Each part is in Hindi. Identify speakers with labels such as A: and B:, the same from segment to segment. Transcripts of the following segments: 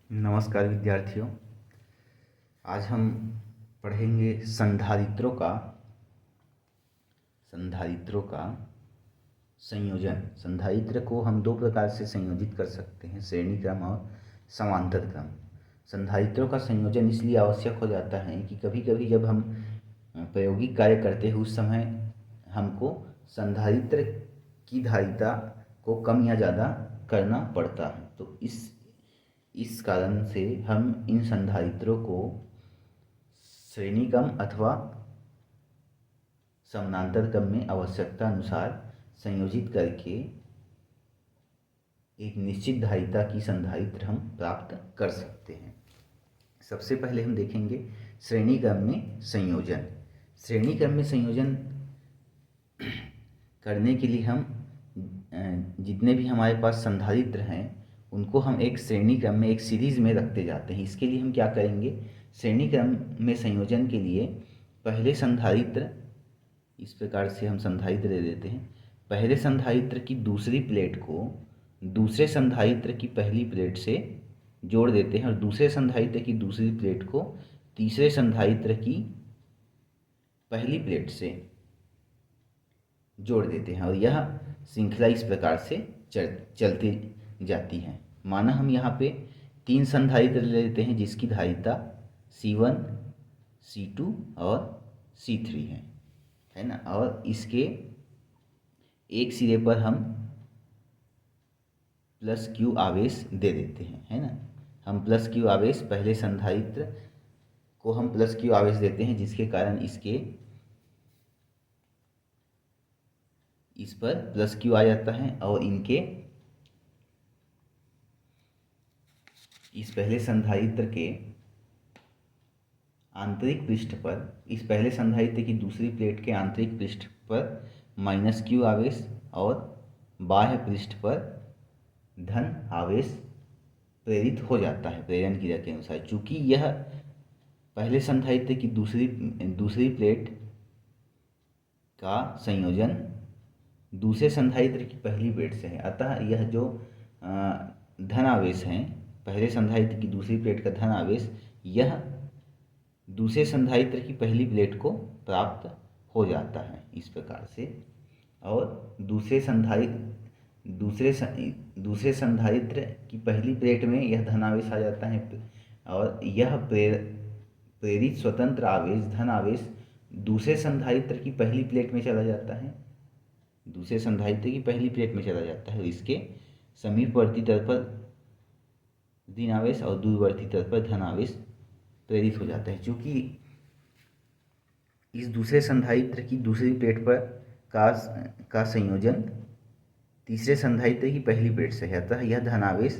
A: नमस्कार विद्यार्थियों। आज हम पढ़ेंगे संधारित्रों का संयोजन। संधारित्र को हम दो प्रकार से संयोजित कर सकते हैं, श्रेणी क्रम और समांतर क्रम। संधारित्रों का संयोजन इसलिए आवश्यक हो जाता है कि कभी कभी जब हम प्रायोगिक कार्य करते हैं उस समय हमको संधारित्र की धारिता को कम या ज़्यादा करना पड़ता है। तो इस कारण से हम इन संधारित्रों को श्रेणी क्रम अथवा समानांतर क्रम में आवश्यकता अनुसार संयोजित करके एक निश्चित धारिता की संधारित्र हम प्राप्त कर सकते हैं। सबसे पहले हम देखेंगे श्रेणी क्रम में संयोजन। श्रेणी क्रम में संयोजन करने के लिए हम जितने भी हमारे पास संधारित्र हैं उनको हम एक श्रेणी क्रम में, एक सीरीज में रखते जाते हैं। इसके लिए हम क्या करेंगे, श्रेणी क्रम में संयोजन के लिए पहले संधारित्र, इस प्रकार से हम संधारित्र दे देते हैं। पहले संधारित्र की दूसरी प्लेट को दूसरे संधारित्र की पहली प्लेट से जोड़ देते हैं और दूसरे संधारित्र की दूसरी प्लेट को तीसरे संधारित्र की पहली प्लेट से जोड़ देते हैं और यह श्रृंखला इस प्रकार से चलती जाती है। माना हम यहाँ पे 3 संधारित्र ले लेते हैं जिसकी धारिता C1, C2 और C3 है ना। और इसके एक सिरे पर हम प्लस Q आवेश दे देते हैं, है ना। हम प्लस Q आवेश, पहले संधारित्र को हम प्लस Q आवेश देते हैं जिसके कारण इस पर प्लस Q आ जाता है और इनके इस पहले संधारित्र के आंतरिक पृष्ठ पर, इस पहले संधारित्र की दूसरी प्लेट के आंतरिक पृष्ठ पर माइनस Q आवेश और बाह्य पृष्ठ पर धन आवेश प्रेरित हो जाता है प्रेरण क्रिया के अनुसार। चूंकि यह पहले संधारित्र की दूसरी प्लेट का संयोजन दूसरे संधारित्र की पहली प्लेट से है, अतः यह जो धन आवेश हैं, पहले संधारित्र की दूसरी प्लेट का धन आवेश, यह दूसरे संधारित्र की पहली प्लेट को प्राप्त हो जाता है इस प्रकार से। और दूसरे संधारित्र की पहली प्लेट में यह धन आवेश आ जाता है और यह प्रेरित स्वतंत्र आवेश, धन आवेश दूसरे संधारित्र की पहली प्लेट में चला जाता है, दूसरे संधारित्र की पहली प्लेट में चला जाता है। इसके समीपवर्ती तल पर ऋण आवेश और दूरवर्ती तल पर धन आवेश प्रेरित हो जाता है। चूँकि इस दूसरे संधारित्र की दूसरी प्लेट पर का संयोजन तीसरे संधारित्र की पहली प्लेट से है, अतः यह धन आवेश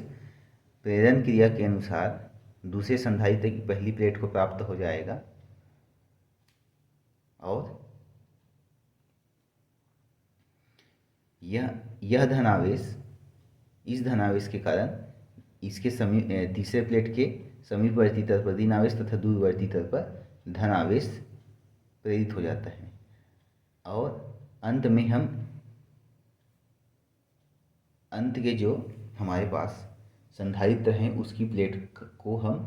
A: प्रेरण क्रिया के अनुसार दूसरे संधारित्र की पहली प्लेट को प्राप्त हो जाएगा और यह धन आवेश, इस धन आवेश के कारण इसके तीसरे प्लेट के समीपवर्ती तल पर ऋण आवेश तथा दूरवर्ती तल पर धन आवेश प्रेरित हो जाता है। और अंत के जो हमारे पास संधारित्र हैं उसकी प्लेट को हम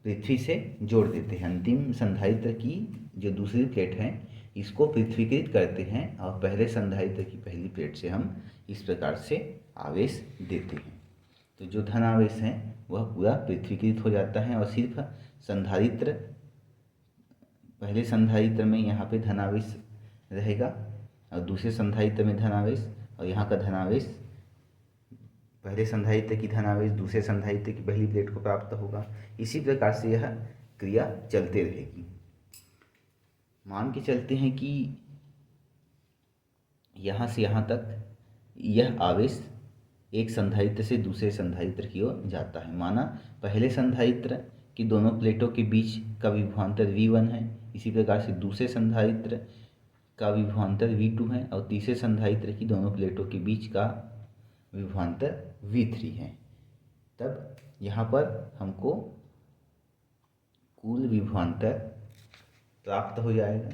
A: पृथ्वी से जोड़ देते हैं। अंतिम संधारित्र की जो दूसरी प्लेट है इसको पृथ्वीकृत करते हैं और पहले संधारित्र की पहली प्लेट से हम इस प्रकार से आवेश देते हैं। तो जो धन आवेश है वह पूरा पृथ्वीकृत हो जाता है और सिर्फ संधारित्र, पहले संधारित्र में यहाँ पे धन आवेश रहेगा और दूसरे संधारित्र में धन आवेश, और यहाँ का धन आवेश, पहले संधारित्र की धन आवेश दूसरे संधारित्र की पहली प्लेट को प्राप्त होगा। इसी प्रकार से यह क्रिया चलते रहेगी। मान के चलते हैं कि यहाँ से यहाँ तक यह आवेश एक संधारित्र से दूसरे संधारित्र की ओर जाता है। माना पहले संधारित्र की दोनों प्लेटों के बीच का विभवांतर V1 है, इसी प्रकार से दूसरे संधारित्र का विभवांतर V2 है और तीसरे संधारित्र की दोनों प्लेटों के बीच का विभवांतर V3 है। तब यहाँ पर हमको कुल विभवांतर प्राप्त हो जाएगा।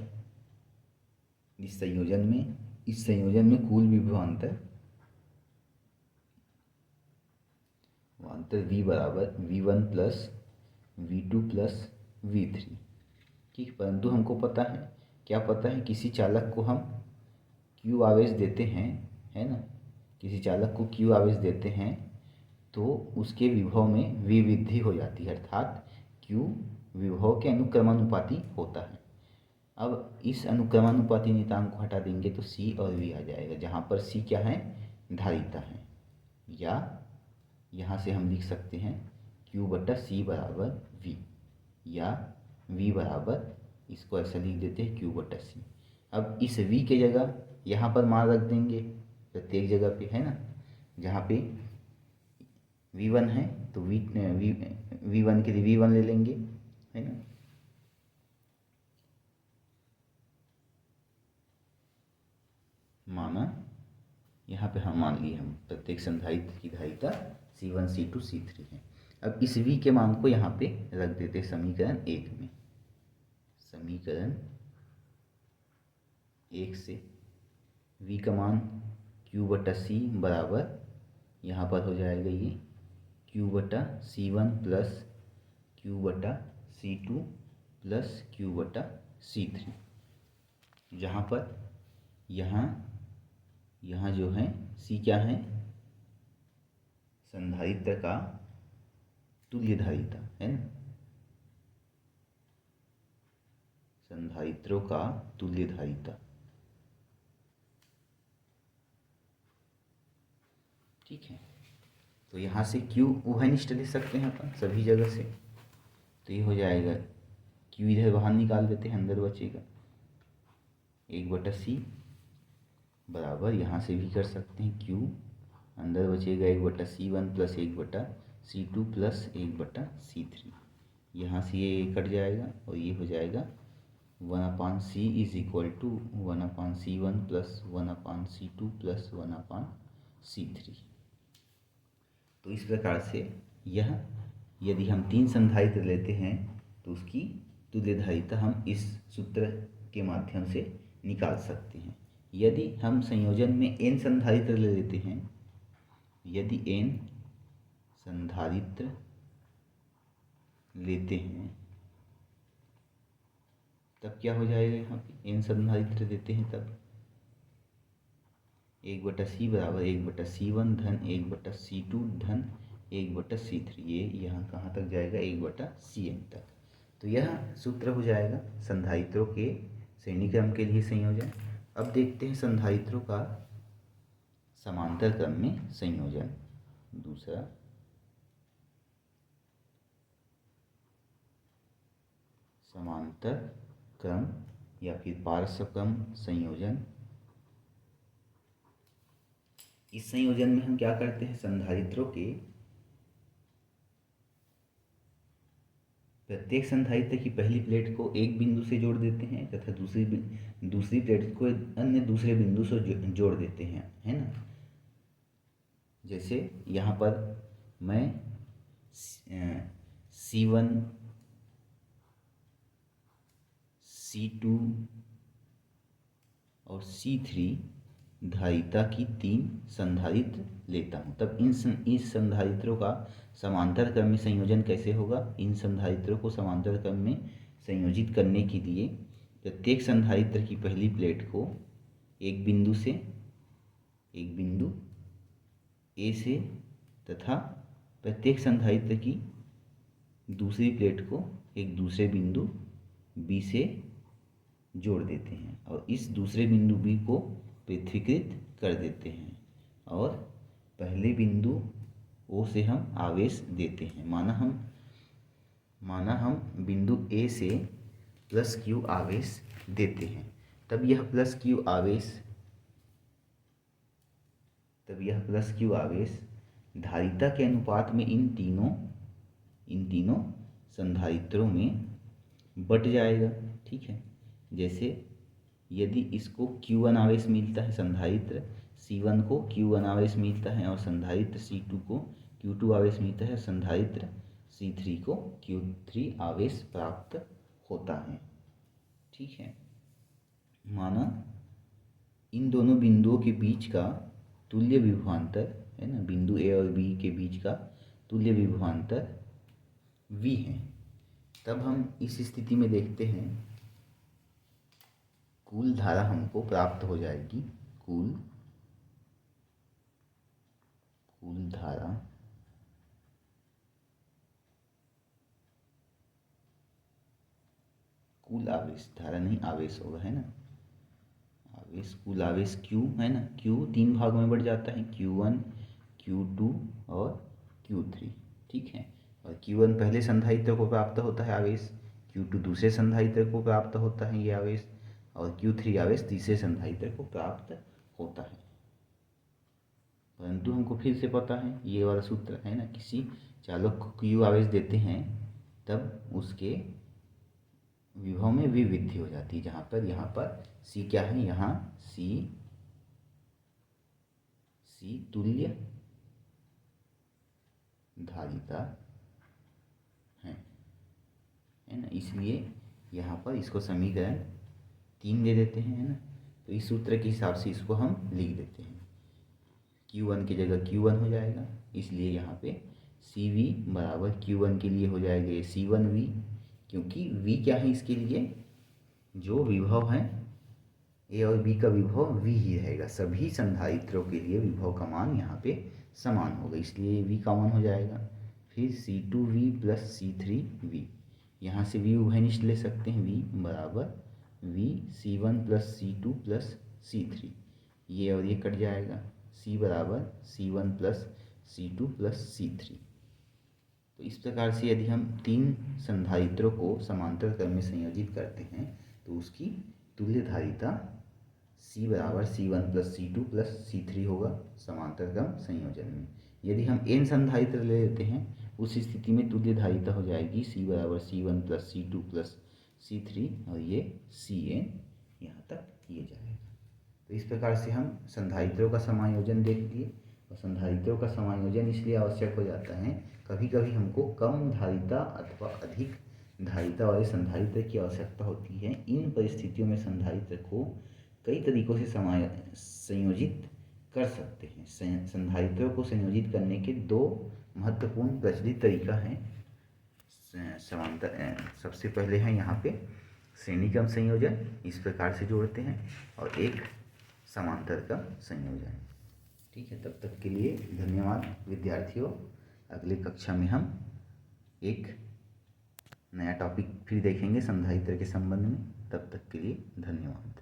A: इस संयोजन में कुल विभवांतर विभवांतर V बराबर V1 plus V2 plus V3। ठीक, परंतु हमको पता है, क्या पता है, किसी चालक को हम Q आवेश देते हैं, है ना, किसी चालक को Q आवेश देते हैं तो उसके विभव में V वृद्धि हो जाती है, अर्थात Q विभव के अनुक्रमानुपाती होता है। अब इस अनुक्रमानुपाती नियतांक को हटा देंगे तो C और V आ जाएगा, जहाँ पर C क्या है, धारिता है, या यहाँ से हम लिख सकते हैं Q बटा C बराबर V, या V बराबर, इसको ऐसा लिख देते हैं Q बटा C। अब इस V के जगह यहाँ पर मान रख देंगे प्रत्येक जगह पे, है ना, जहाँ पे V1 है तो V1 के लिए V1 ले लेंगे, है ना। माना यहाँ पे हम मान लिए, हम प्रत्येक संधारित्र की धारिता C1 C2 C3 है। अब इस V के मान को यहाँ पे रख देते हैं समीकरण 1 में। समीकरण 1 से V का मान Q बटा C बराबर, यहाँ पर हो जाएगा ये Q बटा C1 प्लस Q बटा C2 प्लस Q बटा C3, जहाँ पर यहाँ जो है C क्या है, संधारित्र का तुल्य धारिता, है ना, संधारित्रों का तुल्य धारिता। ठीक है, तो यहाँ से Q उभयनिष्ठ ले सकते हैं अपन सभी जगह से, तो ये हो जाएगा Q इधर बाहर निकाल देते हैं, अंदर बचेगा 1 बटा C बराबर, यहाँ से भी कर सकते हैं Q अंदर बचेगा 1 बटा C1 प्लस 1 बटा C2 प्लस 1 बटा C3, यहाँ से ये कट जाएगा और ये हो जाएगा 1/C is equal to 1/C1 plus 1/C2 plus 1/C3। तो इस प्रकार से यह, यदि हम 3 संधारित्र लेते हैं तो उसकी तुल्य धारिता हम इस सूत्र के माध्यम से निकाल सकते हैं। यदि हम संयोजन में n संधारित्र ले लेते हैं, यदि n संधारित्र लेते हैं तब क्या हो जाएगा, यहाँ पे n संधारित्र देते हैं तब 1 बटा C बराबर 1 बटा C1 धन 1 बटा C2 धन 1 बटा C3, ये यहाँ कहाँ तक जाएगा, 1 बटा Cn तक। तो यह सूत्र हो जाएगा संधारित्रों के श्रेणी क्रम के लिए संयोजन। अब देखते हैं संधारित्रों का समांतर क्रम में संयोजन। दूसरा, समांतर क्रम या फिर पार्श्व क्रम संयोजन। इस संयोजन में हम क्या करते हैं, संधारित्रों के प्रत्येक संधारित्र की पहली प्लेट को एक बिंदु से जोड़ देते हैं तथा दूसरी प्लेट को अन्य दूसरे बिंदु से जोड़ देते हैं, है ना। जैसे यहाँ पर मैं C1 C2 और C3 धारिता की 3 संधारित्र लेता हूँ, तब इस संधारित्रों का समांतर क्रम में संयोजन कैसे होगा। इन संधारित्रों को समांतर क्रम में संयोजित करने के लिए प्रत्येक संधारित्र की पहली प्लेट को एक बिंदु A से तथा प्रत्येक संधारित्र की दूसरी प्लेट को एक दूसरे बिंदु B से जोड़ देते हैं और इस दूसरे बिंदु B को पृथ्वीकृत कर देते हैं और पहले बिंदु O से हम आवेश देते हैं। माना हम बिंदु A से प्लस Q आवेश देते हैं, तब यह प्लस Q आवेश धारिता के अनुपात में इन तीनों संधारित्रों में बट जाएगा। ठीक है, जैसे यदि इसको Q1 आवेश मिलता है, संधारित्र C1 को Q1 आवेश मिलता है और संधारित्र C2 को Q2 आवेश मिलता है, संधारित्र C3 को Q3 आवेश प्राप्त होता है। ठीक है, माना इन दोनों बिंदुओं के बीच का तुल्य विभवांतर, है ना, बिंदु A और B के बीच का तुल्य विभवांतर V है, तब हम इस स्थिति में देखते हैं कुल धारा हमको प्राप्त हो जाएगी। कुल धारा कुल आवेश, धारा नहीं आवेश होगा, है ना, आवेश, कुल आवेश Q है ना, Q 3 भागों में बढ़ जाता है, Q1 Q2 और Q3, ठीक है। और Q1 पहले संधारित्र को प्राप्त होता है आवेश, Q2 दूसरे संधारित्र को प्राप्त होता है ये आवेश, और Q3 आवेश तीसरे संधारित्र को प्राप्त होता है। परंतु हमको फिर से पता है ये वाला सूत्र है ना, किसी चालक को Q आवेश देते हैं तब उसके विभव में V वृद्धि हो जाती है, जहाँ पर यहाँ पर C क्या है, यहाँ C तुल्य धारिता है ना, इसलिए यहाँ पर इसको समीकरण 3 दे देते हैं, है ना। तो इस सूत्र के हिसाब से इसको हम लिख देते हैं, Q1 की जगह Q1 हो जाएगा, इसलिए यहाँ पे CV बराबर Q1 के लिए हो जाएगा C1V, क्योंकि V क्या है, इसके लिए जो विभव है A और B का विभव V ही रहेगा, सभी संधारित्रों के लिए विभव का मान यहाँ पे समान होगा, इसलिए V कॉमन हो जाएगा। फिर C2V प्लस C3V, यहाँ से V उभयनिष्ठ ले सकते हैं, V बराबर V C1 plus C2 plus C3, ये और ये कट जाएगा, C बराबर C1 plus C2 plus C3। तो इस प्रकार से यदि हम 3 संधारित्रों को समांतर क्रम में संयोजित करते हैं तो उसकी तुल्य धारिता C बराबर C1 plus C2 plus C3 होगा समांतर क्रम संयोजन में। यदि हम n संधारित्र ले लेते हैं उस स्थिति में तुल्य धारिता हो जाएगी C बराबर C1 plus C2 plus C3, और ये Cn यहाँ तक ये जाएगा। तो इस प्रकार से हम संधारित्रों का समायोजन देख लिए, और संधारित्रों का समायोजन इसलिए आवश्यक हो जाता है, कभी कभी हमको कम धारिता अथवा अधिक धारिता वाले संधारित्र की आवश्यकता होती है। इन परिस्थितियों में संधारित्र को कई तरीकों से संयोजित कर सकते हैं। संधारित्रों को संयोजित करने के 2 महत्वपूर्ण प्रचलित तरीका हैं समांतर। सबसे पहले है यहाँ पे श्रेणी क्रम संयोजन, इस प्रकार से जोड़ते हैं, और एक समांतर क्रम संयोजन। ठीक है, तब तक के लिए धन्यवाद विद्यार्थियों। अगली कक्षा में हम एक नया टॉपिक फिर देखेंगे संधारित्र के संबंध में। तब तक के लिए धन्यवाद।